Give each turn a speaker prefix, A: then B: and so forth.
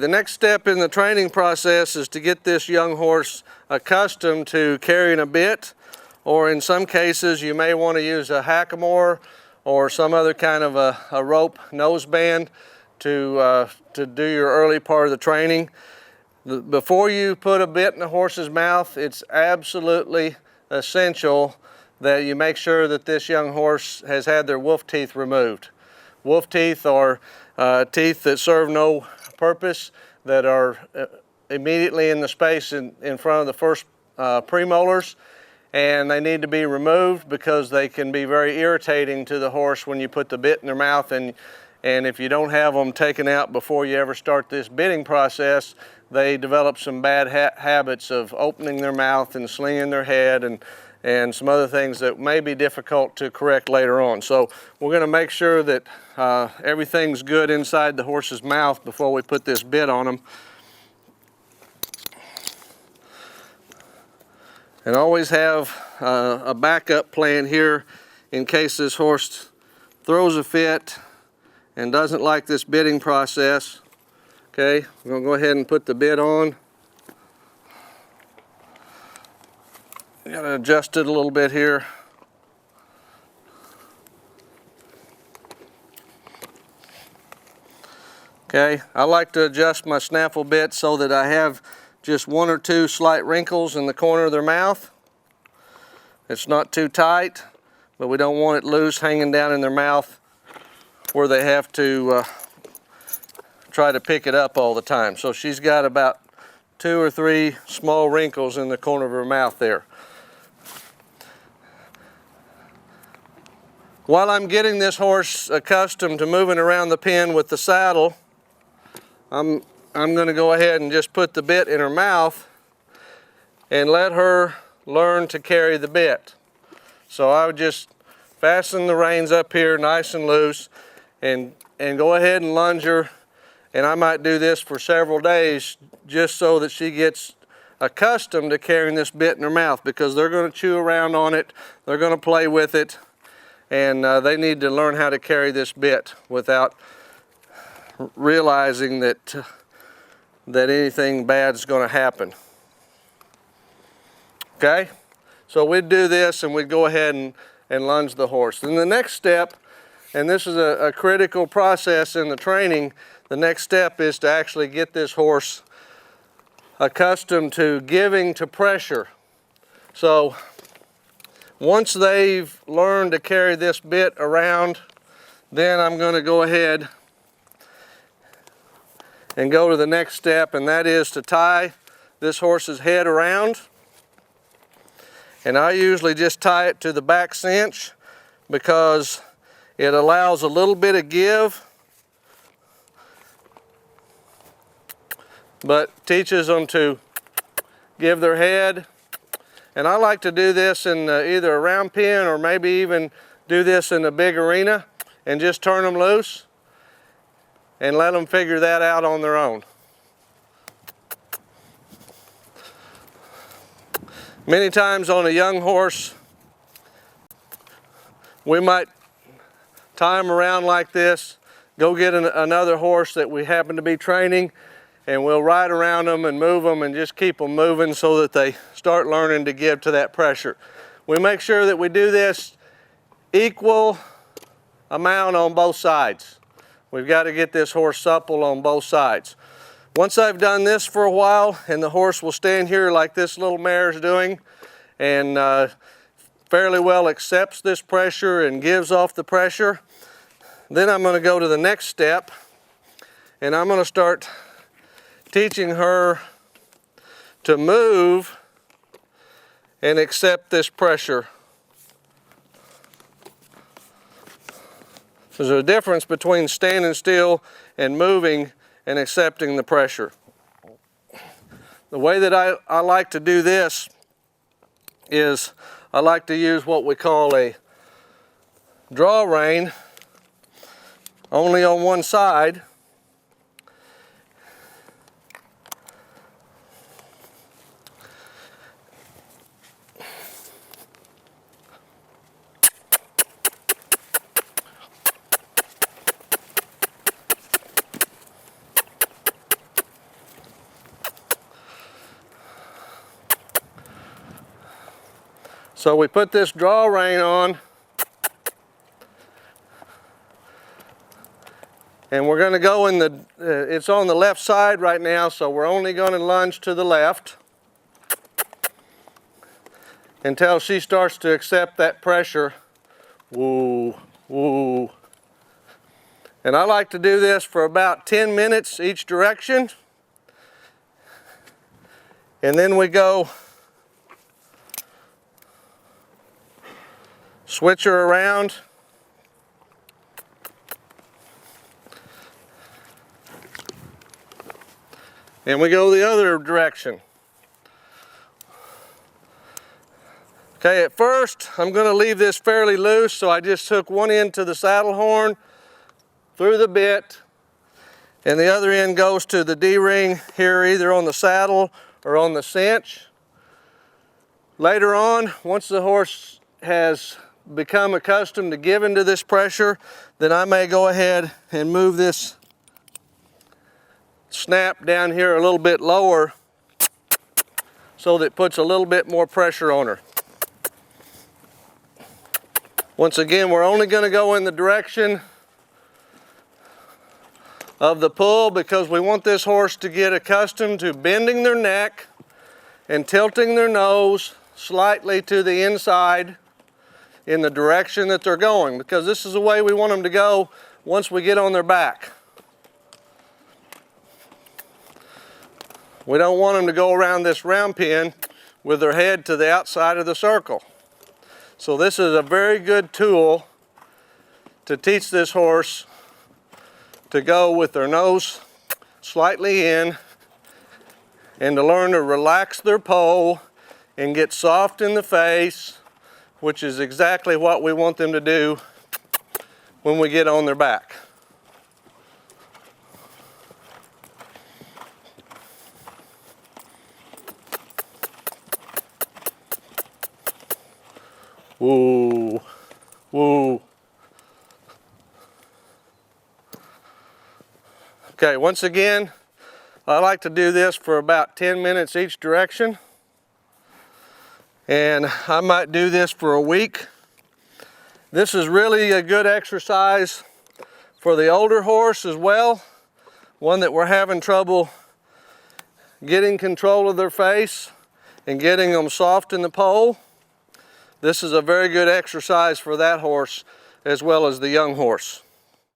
A: The next step in the training process is to get this young horse accustomed to carrying a bit, or in some cases you may want to use a hackamore or some other kind of a rope noseband to do your early part of the training. Before you put a bit in a horse's mouth, it's absolutely essential that you make sure that this young horse has had their wolf teeth removed. Wolf teeth are teeth that serve no purpose, that are immediately in the space in front of the first premolars, and they need to be removed because they can be very irritating to the horse when you put the bit in their mouth, and if you don't have them taken out before you ever start this bitting process, they develop some bad habits of opening their mouth and slinging their head and some other things that may be difficult to correct later on. So we're going to make sure that everything's good inside the horse's mouth before we put this bit on them. And always have a backup plan here in case this horse throws a fit and doesn't like this bitting process. Okay, we're going to go ahead and put the bit on. You got to adjust it a little bit here. Okay, I like to adjust my snaffle bit so that I have just one or two slight wrinkles in the corner of their mouth. It's not too tight, but we don't want it loose hanging down in their mouth where they have to try to pick it up all the time. So she's got about 2 or 3 small wrinkles in the corner of her mouth there. While I'm getting this horse accustomed to moving around the pen with the saddle, I'm going to go ahead and just put the bit in her mouth and let her learn to carry the bit. So I would just fasten the reins up here nice and loose and go ahead and lunge her. And I might do this for several days just so that she gets accustomed to carrying this bit in her mouth, because they're going to chew around on it, they're going to play with it, and they need to learn how to carry this bit without realizing that anything bad is going to happen. Okay, so we'd do this and we'd go ahead and lunge the horse. Then the next step, and this is a critical process in the training, the next step is to actually get this horse accustomed to giving to pressure. So once they've learned to carry this bit around, then I'm going to go ahead and go to the next step, and that is to tie this horse's head around. And I usually just tie it to the back cinch because it allows a little bit of give, but teaches them to give their head. And I like to do this in either a round pen or maybe even do this in a big arena and just turn them loose and let them figure that out on their own. Many times on a young horse, we might tie them around like this, go get another horse that we happen to be training, and we'll ride around them and move them and just keep them moving so that they start learning to give to that pressure. We make sure that we do this equal amount on both sides. We've got to get this horse supple on both sides. Once I've done this for a while, and the horse will stand here like this little mare is doing, and fairly well accepts this pressure and gives off the pressure, then I'm going to go to the next step, and I'm going to start teaching her to move and accept this pressure. There's a difference between standing still and moving and accepting the pressure. The way that I like to do this is I like to use what we call a draw rein, only on one side. So we put this draw rein on, and we're going to go in the, it's on the left side right now, so we're only going to lunge to the left until she starts to accept that pressure. Woo, woo. And I like to do this for about 10 minutes each direction. And then we go switch her around. And we go the other direction. Okay, at first I'm going to leave this fairly loose, so I just hook one end to the saddle horn through the bit, and the other end goes to the D-ring here, either on the saddle or on the cinch. Later on, once the horse has become accustomed to giving to this pressure, then I may go ahead and move this snap down here a little bit lower so that it puts a little bit more pressure on her. Once again, we're only going to go in the direction of the pull because we want this horse to get accustomed to bending their neck and tilting their nose slightly to the inside in the direction that they're going, because this is the way we want them to go once we get on their back. We don't want them to go around this round pen with their head to the outside of the circle. So this is a very good tool to teach this horse to go with their nose slightly in and to learn to relax their poll and get soft in the face, which is exactly what we want them to do when we get on their back. Woo, woo. Okay, once again, I like to do this for about 10 minutes each direction. And I might do this for a week. This is really a good exercise for the older horse as well, one that we're having trouble getting control of their face and getting them soft in the poll. This is a very good exercise for that horse as well as the young horse.